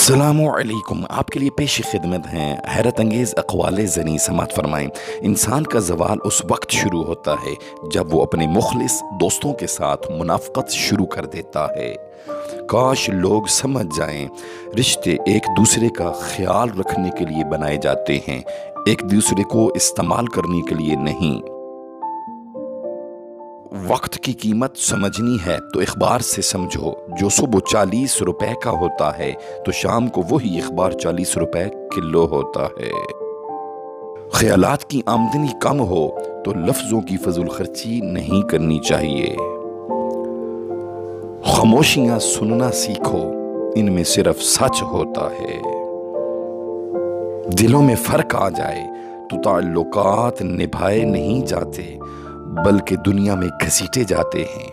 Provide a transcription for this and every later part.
السلام علیکم، آپ کے لیے پیش خدمت ہیں حیرت انگیز اقوال زنی. سماعت فرمائیں. انسان کا زوال اس وقت شروع ہوتا ہے جب وہ اپنے مخلص دوستوں کے ساتھ منافقت شروع کر دیتا ہے. کاش لوگ سمجھ جائیں، رشتے ایک دوسرے کا خیال رکھنے کے لیے بنائے جاتے ہیں، ایک دوسرے کو استعمال کرنے کے لیے نہیں. وقت کی قیمت سمجھنی ہے تو اخبار سے سمجھو. جو صبح 40 روپے کا ہوتا ہے تو شام کو وہی اخبار 40 روپے کلو ہوتا ہے. خیالات کی آمدنی کم ہو تو لفظوں کی فضول خرچی نہیں کرنی چاہیے. خاموشیاں سننا سیکھو، ان میں صرف سچ ہوتا ہے. دلوں میں فرق آ جائے تو تعلقات نبھائے نہیں جاتے بلکہ دنیا میں گھسیٹے جاتے ہیں.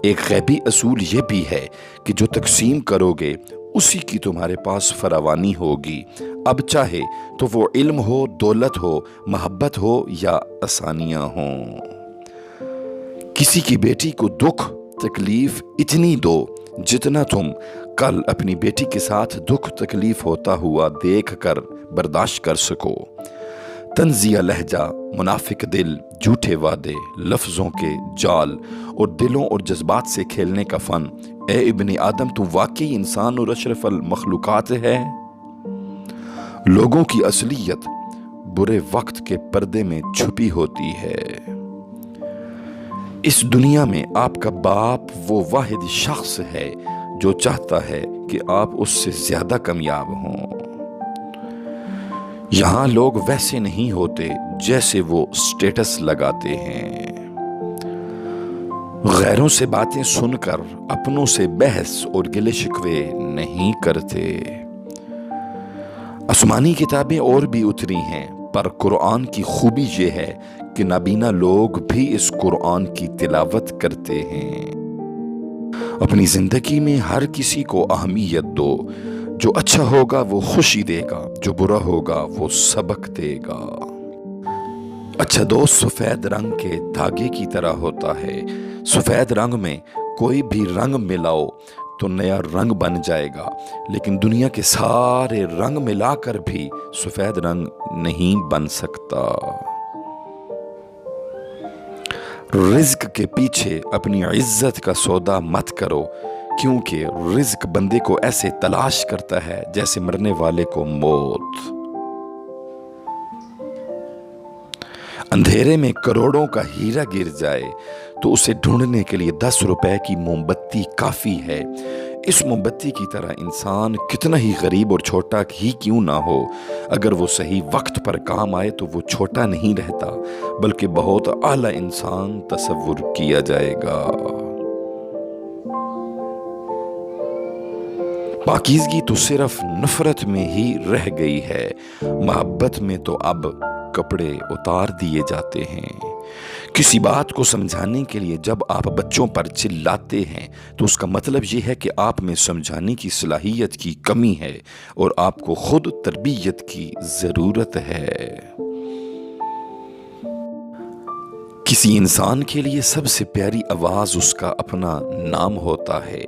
ایک غیبی اصول یہ بھی ہے کہ جو تقسیم کرو گے اسی کی تمہارے پاس فراوانی ہوگی. اب چاہے تو وہ علم ہو، دولت ہو، محبت ہو یا آسانیاں ہوں. کسی کی بیٹی کو دکھ تکلیف اتنی دو جتنا تم کل اپنی بیٹی کے ساتھ دکھ تکلیف ہوتا ہوا دیکھ کر برداشت کر سکو. تنزیہ لہجہ، منافق دل، جھوٹے وعدے، لفظوں کے جال اور دلوں اور جذبات سے کھیلنے کا فن. اے ابن آدم، تو واقعی انسان اور اشرف المخلوقات ہے. لوگوں کی اصلیت برے وقت کے پردے میں چھپی ہوتی ہے. اس دنیا میں آپ کا باپ وہ واحد شخص ہے جو چاہتا ہے کہ آپ اس سے زیادہ کامیاب ہوں. یہاں لوگ ویسے نہیں ہوتے جیسے وہ سٹیٹس لگاتے ہیں. غیروں سے باتیں سن کر اپنوں سے بحث اور گلے شکوے نہیں کرتے. آسمانی کتابیں اور بھی اتری ہیں پر قرآن کی خوبی یہ ہے کہ نابینا لوگ بھی اس قرآن کی تلاوت کرتے ہیں. اپنی زندگی میں ہر کسی کو اہمیت دو. جو اچھا ہوگا وہ خوشی دے گا، جو برا ہوگا وہ سبق دے گا. اچھا دوست سفید رنگ کے دھاگے کی طرح ہوتا ہے. سفید رنگ میں کوئی بھی رنگ ملاؤ تو نیا رنگ بن جائے گا، لیکن دنیا کے سارے رنگ ملا کر بھی سفید رنگ نہیں بن سکتا. رزق کے پیچھے اپنی عزت کا سودا مت کرو، کیونکہ رزق بندے کو ایسے تلاش کرتا ہے جیسے مرنے والے کو موت. اندھیرے میں کروڑوں کا ہیرا گر جائے تو اسے ڈھونڈنے کے لیے 10 روپے کی موم بتی کافی ہے. اس موم بتی کی طرح انسان کتنا ہی غریب اور چھوٹا ہی کیوں نہ ہو، اگر وہ صحیح وقت پر کام آئے تو وہ چھوٹا نہیں رہتا بلکہ بہت اعلیٰ انسان تصور کیا جائے گا. پاکیزگی تو صرف نفرت میں ہی رہ گئی ہے، محبت میں تو اب کپڑے اتار دیے جاتے ہیں. کسی بات کو سمجھانے کے لیے جب آپ بچوں پر چلاتے ہیں تو اس کا مطلب یہ ہے کہ آپ میں سمجھانے کی صلاحیت کی کمی ہے اور آپ کو خود تربیت کی ضرورت ہے. کسی انسان کے لیے سب سے پیاری آواز اس کا اپنا نام ہوتا ہے.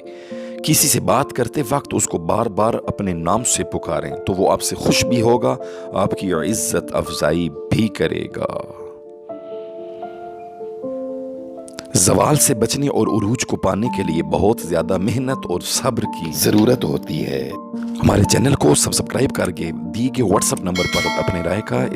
کسی سے بات کرتے وقت اس کو بار بار اپنے نام سے پکاریں تو وہ آپ سے خوش بھی ہوگا، آپ کی عزت افزائی بھی کرے گا. زوال سے بچنے اور عروج کو پانے کے لیے بہت زیادہ محنت اور صبر کی ضرورت ہوتی ہے. ہمارے چینل کو سبسکرائب کر کے دی گئے واٹس ایپ نمبر پر اپنے رائے کا